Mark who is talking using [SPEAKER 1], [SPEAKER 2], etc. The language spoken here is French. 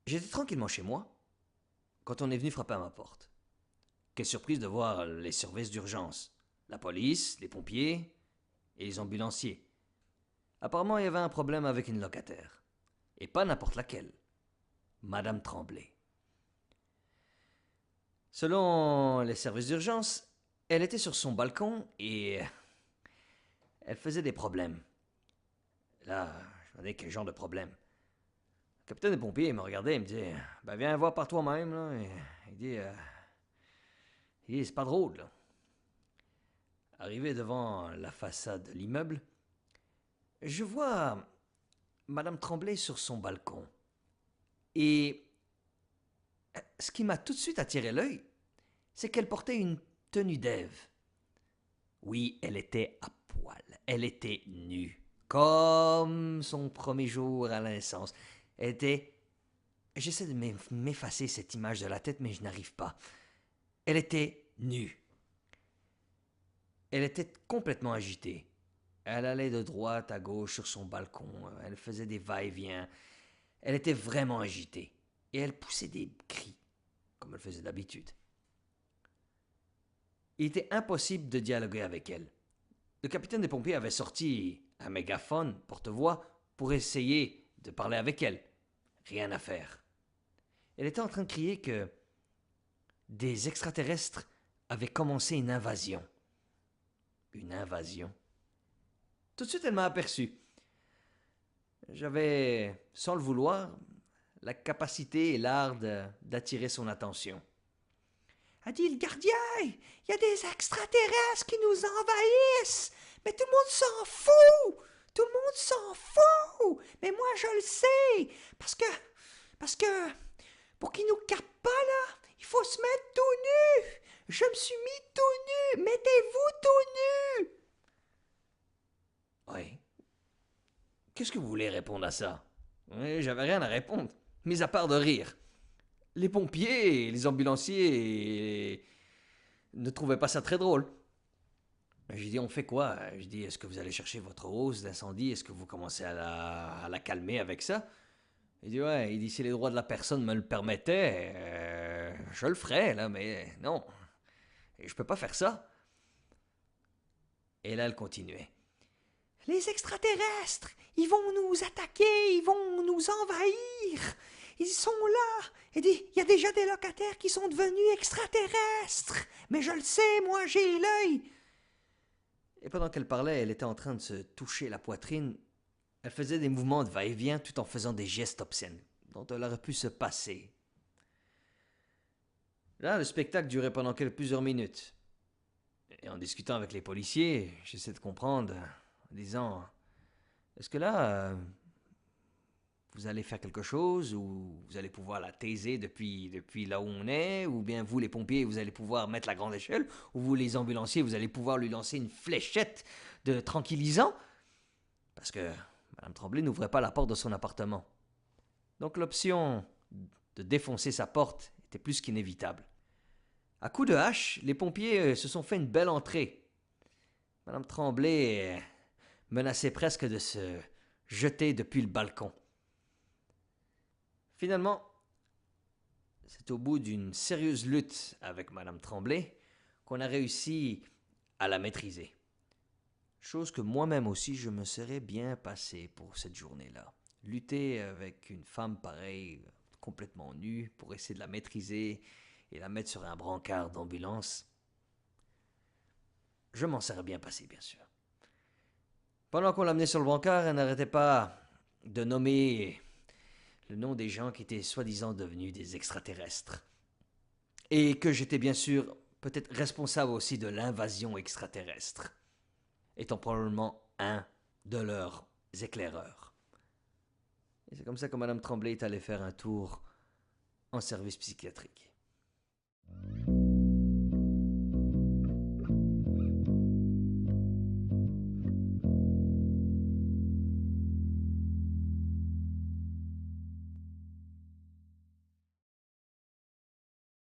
[SPEAKER 1] J'étais tranquillement chez moi quand on est venu frapper à ma porte. Quelle surprise de voir les services d'urgence, la police, les pompiers et les ambulanciers. Apparemment, il y avait un problème avec une locataire. Et pas n'importe laquelle. Madame Tremblay. Selon les services d'urgence, elle était sur son balcon et elle faisait des problèmes. Là, je me demandais quel genre de problème. Le capitaine des pompiers me regardait et me disait ben viens voir par toi-même. Là. Et il dit c'est pas drôle. Là. Arrivé devant la façade de l'immeuble, je vois Madame Tremblay sur son balcon. Et ce qui m'a tout de suite attiré l'œil, c'est qu'elle portait une tenue d'Ève. Oui, elle était à poil. Elle était nue. Comme son premier jour à la naissance. Elle était... J'essaie de m'effacer cette image de la tête, mais je n'arrive pas. Elle était nue. Elle était complètement agitée. Elle allait de droite à gauche sur son balcon. Elle faisait des va-et-vient. Elle était vraiment agitée. Et elle poussait des cris, comme elle faisait d'habitude. Il était impossible de dialoguer avec elle. Le capitaine des pompiers avait sorti un mégaphone porte-voix pour essayer de parler avec elle. Rien à faire. Elle était en train de crier que des extraterrestres avaient commencé une invasion. Une invasion. Tout de suite, elle m'a aperçu. J'avais, sans le vouloir, la capacité et l'art d'attirer son attention. A dit le gardien, il y a des extraterrestres qui nous envahissent. Mais tout le monde s'en fout. Tout le monde s'en fout. Mais moi, je le sais. Parce que, pour qu'ils nous captent pas, là, il faut se mettre tout nu. Je me suis mis tout nu. Mettez-vous tout nu. Oui. Qu'est-ce que vous voulez répondre à ça? Oui, j'avais rien à répondre, mis à part de rire. Les pompiers et les ambulanciers ne trouvaient pas ça très drôle. J'ai dit, on fait quoi? Je dis, est-ce que vous allez chercher votre hausse d'incendie? Est-ce que vous commencez à la calmer avec ça? Il dit, ouais, il dit, si les droits de la personne me le permettaient, je le ferais, là, mais non. Et je peux pas faire ça. Et là, elle continuait. Les extraterrestres, ils vont nous attaquer, ils vont nous envahir. Ils sont là. Il y a déjà des locataires qui sont devenus extraterrestres. Mais je le sais, moi, j'ai l'œil. Et pendant qu'elle parlait, elle était en train de se toucher la poitrine. Elle faisait des mouvements de va-et-vient tout en faisant des gestes obscènes, dont elle aurait pu se passer. Là, le spectacle durait pendant plusieurs minutes. Et en discutant avec les policiers, j'essaie de comprendre, en disant est-ce que là, vous allez faire quelque chose, ou vous allez pouvoir la taiser depuis là où on est, ou bien vous, les pompiers, vous allez pouvoir mettre la grande échelle, ou vous, les ambulanciers, vous allez pouvoir lui lancer une fléchette de tranquillisant, parce que Mme Tremblay n'ouvrait pas la porte de son appartement. Donc l'option de défoncer sa porte était plus qu'inévitable. À coups de hache, les pompiers se sont fait une belle entrée. Mme Tremblay menaçait presque de se jeter depuis le balcon. Finalement, c'est au bout d'une sérieuse lutte avec Madame Tremblay qu'on a réussi à la maîtriser. Chose que moi-même aussi je me serais bien passé pour cette journée-là. Lutter avec une femme pareille, complètement nue, pour essayer de la maîtriser et la mettre sur un brancard d'ambulance, je m'en serais bien passé, bien sûr. Pendant qu'on l'amenait sur le brancard, elle n'arrêtait pas de nommer le nom des gens qui étaient soi-disant devenus des extraterrestres. Et que j'étais bien sûr peut-être responsable aussi de l'invasion extraterrestre, étant probablement un de leurs éclaireurs. Et c'est comme ça que Madame Tremblay est allée faire un tour en service psychiatrique.